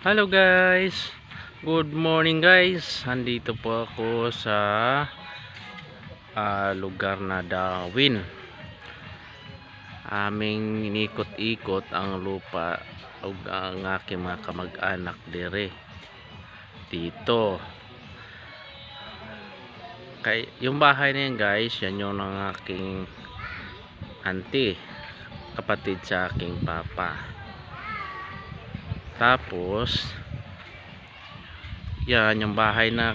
Hello guys, good morning guys. Andito po ako sa lugar na Dawin. Aming inikot-ikot ang lupa ug ang aking mga kamag-anak dire dito. Kay yung bahay na yan guys, yan yung ng aking auntie, kapatid sa aking papa. Tapos yan yung bahay na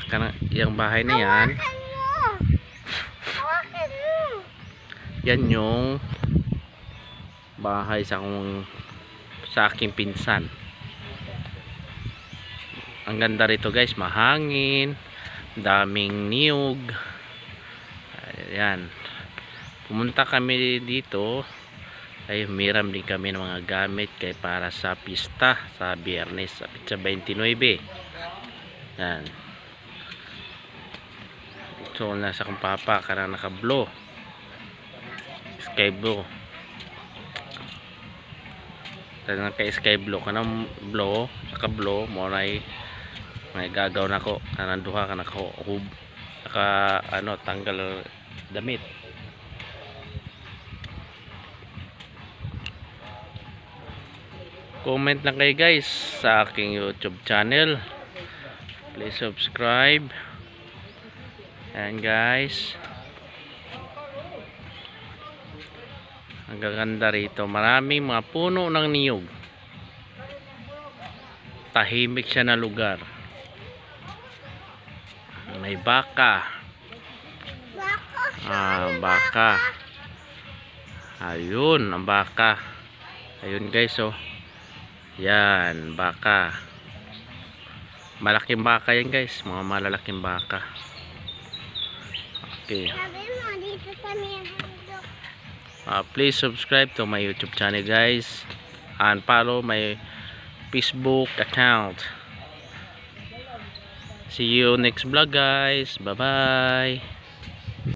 yan. Yan yung bahay sa aking pinsan. Ang ganda rito guys, mahangin, daming niyog. Ayan. Pumunta kami dito ay humiram din kami ng mga gamit kay para sa pista sa Biyernes, sa Pitsa 29. Yan. So nasa kong papa karang naka-blow. Sky blue. Tanang kay sky blue kanang blow, naka-blow mo nay may gagaw nako kanang duha ka naka tanggal damit. Comment lang kayo guys sa aking YouTube channel. Please subscribe. And guys, ang gaganda rito. Maraming mga puno ng niyog. Tahimik siya na lugar. May baka. Baka. Ayun, ang baka. Ayun guys, oh. Yan, baka. Malaking baka yan guys, mga malalaking baka. Okay. Please subscribe to my YouTube channel guys, and follow my Facebook account. See you next vlog guys. Bye bye.